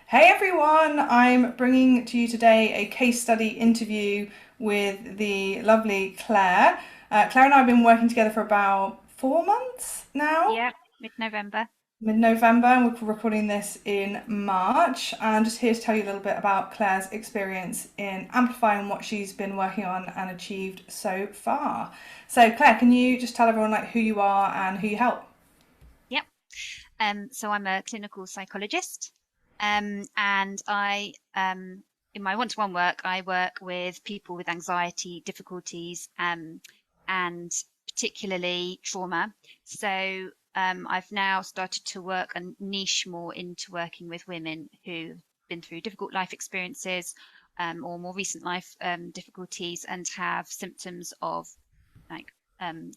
Hey everyone, I'm bringing to you today a case study interview with the lovely Claire. Claire and I have been working together for about 4 months now, Yeah, mid-November. mid-November, and we're recording this in March. And just here to tell you a little bit about Claire's experience in amplifying what she's been working on and achieved so far. So Claire, can you just tell everyone like who you are and who you help? Yep. So I'm a clinical psychologist, and in my one-to-one work, I work with people with anxiety difficulties, and particularly trauma. So I've now started to work and niche more into working with women who've been through difficult life experiences, or more recent life difficulties, and have symptoms of like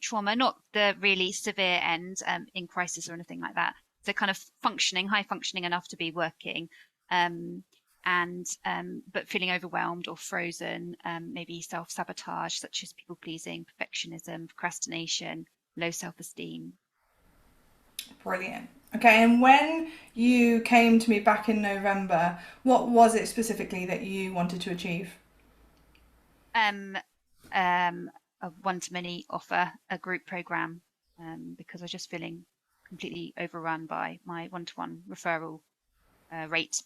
trauma, not the really severe end in crisis or anything like that. So kind of functioning, high functioning enough to be working, um, and but feeling overwhelmed or frozen, maybe self-sabotage, such as people pleasing, perfectionism, procrastination, low self-esteem. Brilliant. Okay, and when you came to me back in November, what was it specifically that you wanted to achieve? Um, um, a one-to-many offer, a group program, because I was just feeling completely overrun by my one-to-one referral rate.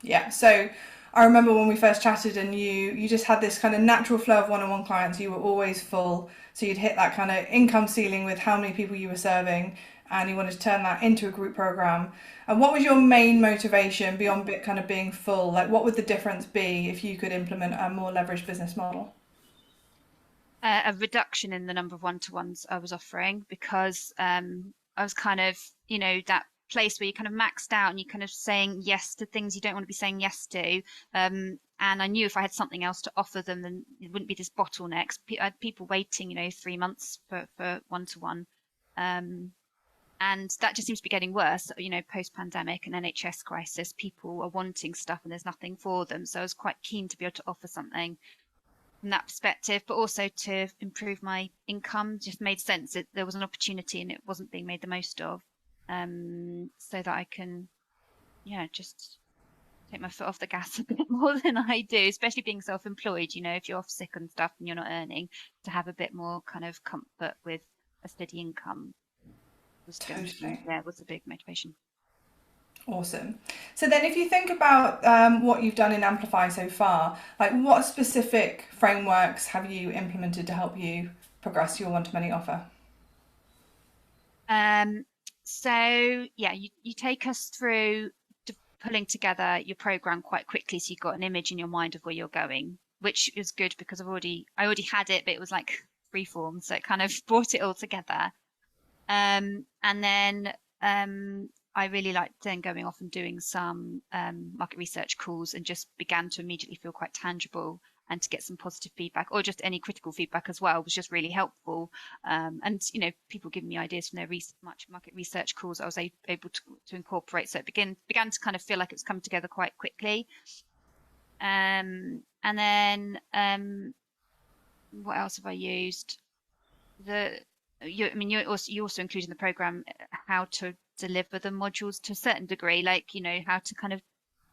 Yeah, so I remember when we first chatted and you just had this kind of natural flow of one-on-one clients. You were always full, so you'd hit that kind of income ceiling with how many people you were serving, and you wanted to turn that into a group program. And what was your main motivation beyond kind of being full? Like, what would the difference be if you could implement a more leveraged business model? A reduction in the number of one-to-ones I was offering because I was kind of, that place where you kind of maxed out and you're kind of saying yes to things you don't want to be saying yes to. And I knew if I had something else to offer them, then it wouldn't be this bottlenecks. I had people waiting, 3 months for one-to-one. Um, and that just seems to be getting worse, post-pandemic and NHS crisis. People are wanting stuff and there's nothing for them. So I was quite keen to be able to offer something from that perspective, but also to improve my income. Just made sense that there was an opportunity and it wasn't being made the most of, so that I can, yeah, just take my foot off the gas a bit more than I do, especially being self-employed. If you're off sick and stuff and you're not earning, to have a bit more kind of comfort with a steady income Totally. was a big motivation. Awesome. So then, if you think about what you've done in Amplify so far, like what specific frameworks have you implemented to help you progress your one-to-many offer? Um, so yeah, you take us through pulling together your program quite quickly, so you've got an image in your mind of where you're going, which is good because I already had it, but it was like free form, so it kind of brought it all together. And then I really liked then going off and doing some market research calls and just began to immediately feel quite tangible and to get some positive feedback or just any critical feedback as well was just really helpful. And people giving me ideas from their much market research calls I was able to incorporate. So it began to kind of feel like it was coming together quite quickly. And then what else have I used? the I mean, you also include in the program how to deliver the modules to a certain degree, like how to kind of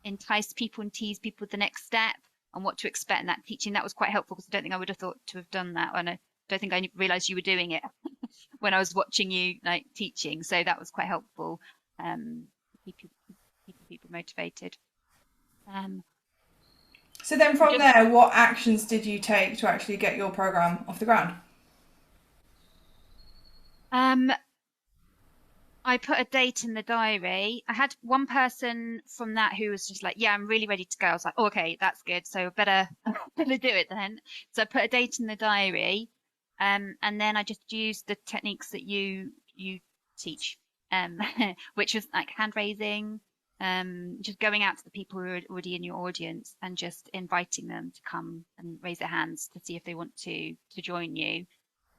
entice people and tease people with the next step and what to expect in that teaching. That was quite helpful because I don't think I would have thought to have done that, and I don't think I realized you were doing it when I was watching you like teaching. So that was quite helpful. To keep people motivated. Um, So then, and from just there, what actions did you take to actually get your program off the ground? um, I put a date in the diary. I had one person from that who was just like, "Yeah, I'm really ready to go." I was like, oh, "Okay, that's good. So I better better do it then." So I put a date in the diary, and then I just used the techniques that you teach, um, which was like hand raising, just going out to the people who are already in your audience and just inviting them to come and raise their hands to see if they want to join you.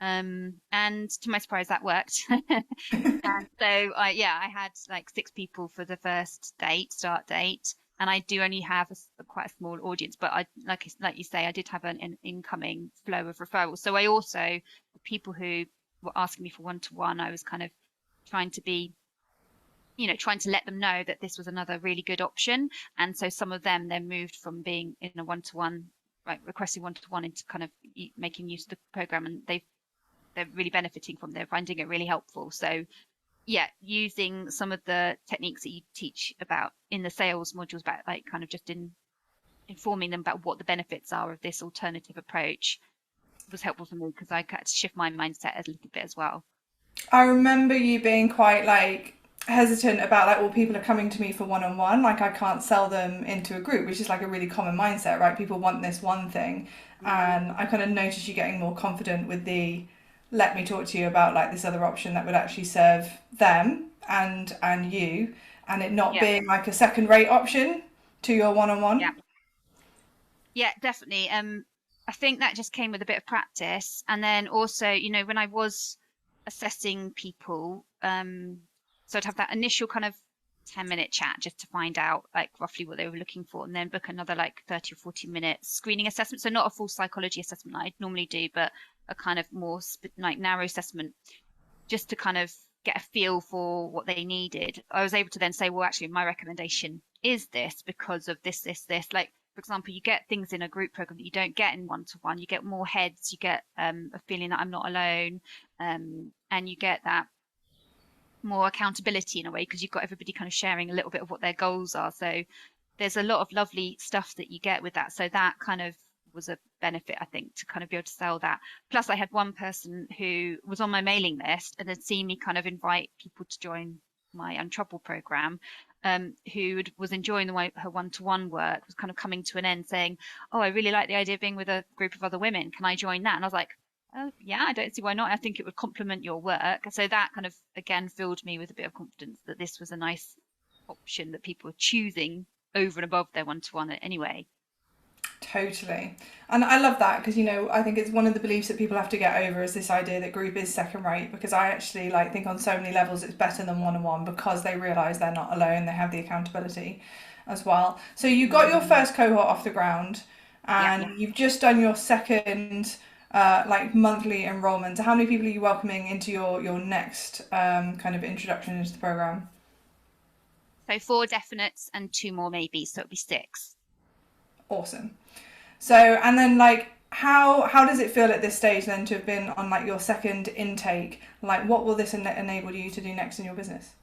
And to my surprise, that worked. And so I had like 6 people for the first start date, and I do only have quite a small audience, but I like you say, I did have an incoming flow of referrals. So I also the people who were asking me for one-to-one, I was kind of trying to be trying to let them know that this was another really good option. And so some of them then moved from being in a one-to-one, like requesting one-to-one, into kind of making use of the program, and they're really benefiting from. They're finding it really helpful. So yeah, using some of the techniques that you teach about in the sales modules, about like kind of just informing them about what the benefits are of this alternative approach, was helpful for me, because I had to shift my mindset a little bit as well. I remember you being quite like hesitant about like, well, people are coming to me for one-on-one, like I can't sell them into a group, which is like a really common mindset, right? People want this one thing. And I kind of noticed you getting more confident with the let me talk to you about like this other option that would actually serve them and you, and it not Yeah, being like a second rate option to your yeah, one-on-one. yeah, definitely. I think that just came with a bit of practice, and then also, when I was assessing people, so I'd have that initial kind of 10-minute chat just to find out like roughly what they were looking for, and then book another like 30 or 40-minute screening assessment. So not a full psychology assessment like I'd normally do, but a kind of more like narrow assessment, just to kind of get a feel for what they needed. I was able to then say, well, actually, my recommendation is this because of this, this, this. Like, for example, you get things in a group program that you don't get in one-to-one. You get more heads, you get a feeling that I'm not alone, and you get that more accountability in a way, because you've got everybody kind of sharing a little bit of what their goals are. So there's a lot of lovely stuff that you get with that. So that kind of was a benefit, I think, to kind of be able to sell that. Plus, I had one person who was on my mailing list and had seen me kind of invite people to join my Untroubled program, who was enjoying her one-to-one work, was kind of coming to an end, saying, "Oh, I really like the idea of being with a group of other women. Can I join that?" And I was like, "Oh, yeah, I don't see why not. I think it would complement your work." So that kind of again filled me with a bit of confidence that this was a nice option that people were choosing over and above their one-to-one anyway. Totally. And I love that because, I think it's one of the beliefs that people have to get over is this idea that group is second rate, because I actually like think on so many levels it's better than one-on-one because they realize they're not alone, they have the accountability as well. So you got your first cohort off the ground Yeah. and you've just done your second like monthly enrollment. So how many people are you welcoming into your next kind of introduction into the program? So 4 definites and 2 more maybe, so it'll be 6. Awesome. So, and then like, how does it feel at this stage then to have been on like your second intake? Like, what will this enable you to do next in your business?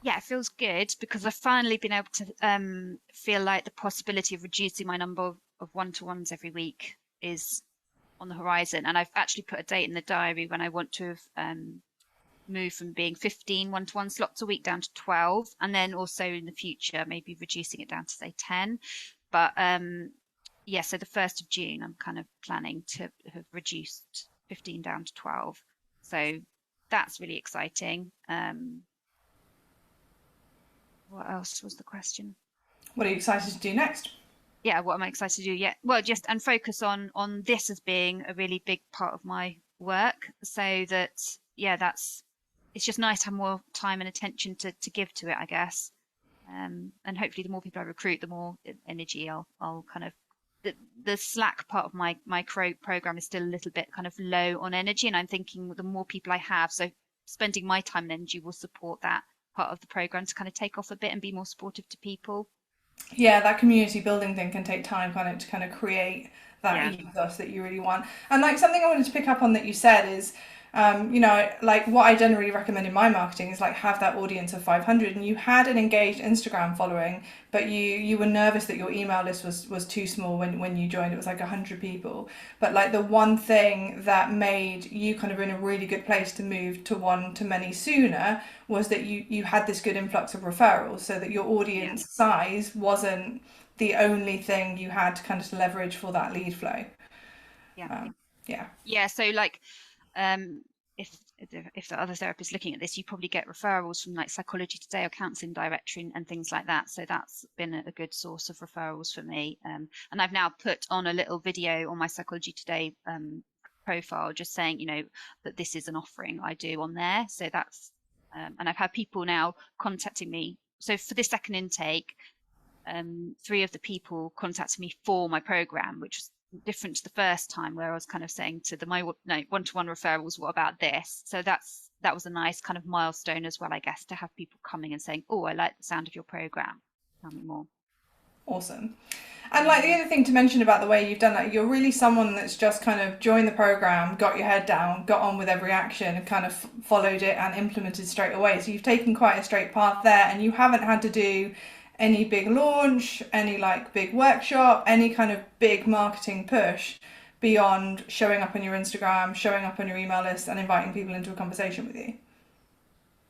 Yeah, it feels good because I've finally been able to feel like the possibility of reducing my number of one-to-ones every week is on the horizon. And I've actually put a date in the diary when I want to have moved from being 15 one-to-one slots a week down to 12, and then also in the future maybe reducing it down to say 10. But yeah, so the 1st of June, I'm kind of planning to have reduced 15 down to 12. So that's really exciting. What else was the question? What are you excited to do next? Yeah, what am I excited to do? Yeah, well, just and focus on this as being a really big part of my work, so that yeah, it's just nice to have more time and attention to give to it, I guess. And hopefully, the more people I recruit, the more energy I'll kind of the Slack part of my program is still a little bit kind of low on energy, and I'm thinking the more people I have, so spending my time and energy will support that part of the program to kind of take off a bit and be more supportive to people. Yeah, that community building thing can take time, kind of, to kind of create that Yeah. ethos that you really want. And like something I wanted to pick up on that you said is, like what I generally recommend in my marketing is like have that audience of 500, and you had an engaged Instagram following, but you were nervous that your email list was too small when you joined. It was like 100 people. But like the one thing that made you kind of in a really good place to move to one to many sooner was that you had this good influx of referrals, so that your Yeah. audience size wasn't the only thing you had to kind of leverage for that lead flow. Yeah. Yeah. Yeah. So like, um, if the other therapist looking at this, you probably get referrals from like Psychology Today or Counselling Directory and things like that. So that's been a good source of referrals for me. And I've now put on a little video on my Psychology Today profile, just saying, that this is an offering I do on there. So that's, and I've had people now contacting me. So for this second intake, 3 of the people contacted me for my program, which was different to the first time where I was kind of saying to the my no one-to-one referrals, what about this? So that was a nice kind of milestone as well, I guess, to have people coming and saying, oh, I like the sound of your program. Tell me more. Awesome. And like the other thing to mention about the way you've done that, you're really someone that's just kind of joined the program, got your head down, got on with every action, and kind of followed it and implemented straight away. So you've taken quite a straight path there, and you haven't had to do any big launch, any like big workshop, any kind of big marketing push beyond showing up on your Instagram, showing up on your email list, and inviting people into a conversation with you.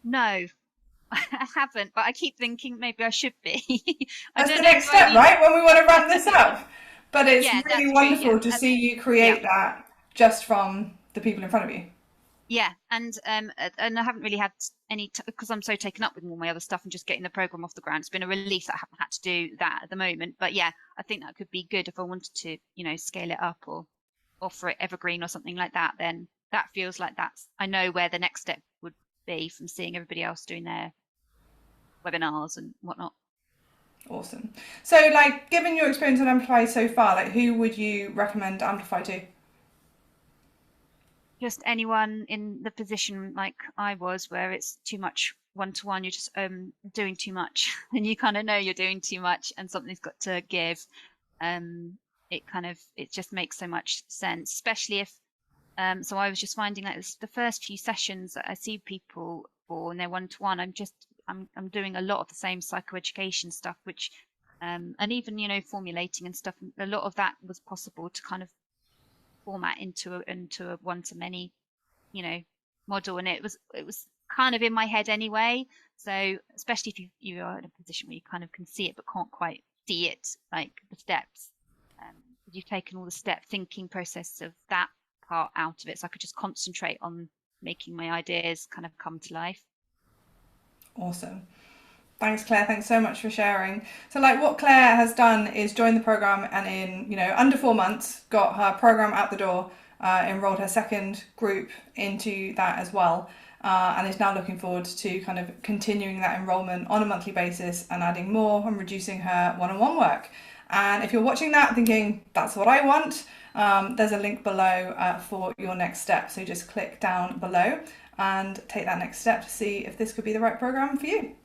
No, I haven't, but I keep thinking maybe I should be. I That's the don't know. next Do I step, need? right? When we want to ramp this up. But it's Yeah, really that's true. Yeah, wonderful to see you yeah. create that just from the people in front of you. Yeah, and I haven't really had any because I'm so taken up with all my other stuff and just getting the program off the ground. It's been a relief that I haven't had to do that at the moment. But yeah, I think that could be good if I wanted to, scale it up or offer it evergreen or something like that. Then that feels like I know where the next step would be from seeing everybody else doing their webinars and whatnot. Awesome. So, like, given your experience on Amplify so far, like, who would you recommend Amplify to? Just anyone in the position like I was, where it's too much one-to-one, you're just doing too much, and you kind of know you're doing too much, and something's got to give. It just makes so much sense, especially if. So I was just finding like the first few sessions that I see people for and they're one-to-one, I'm doing a lot of the same psychoeducation stuff, which and even formulating and stuff. A lot of that was possible to kind of format into a one-to-many, model, and it was kind of in my head anyway. So especially if you are in a position where you kind of can see it but can't quite see it, like the steps, you've taken all the step thinking process of that part out of it, so I could just concentrate on making my ideas kind of come to life. Awesome. Thanks, Claire. Thanks so much for sharing. So, like, what Claire has done is join the program and in, under 4 months, got her program out the door, enrolled her second group into that as well, and is now looking forward to kind of continuing that enrollment on a monthly basis and adding more and reducing her one-on-one work. And if you're watching that thinking, that's what I want, there's a link below for your next step. So just click down below and take that next step to see if this could be the right program for you.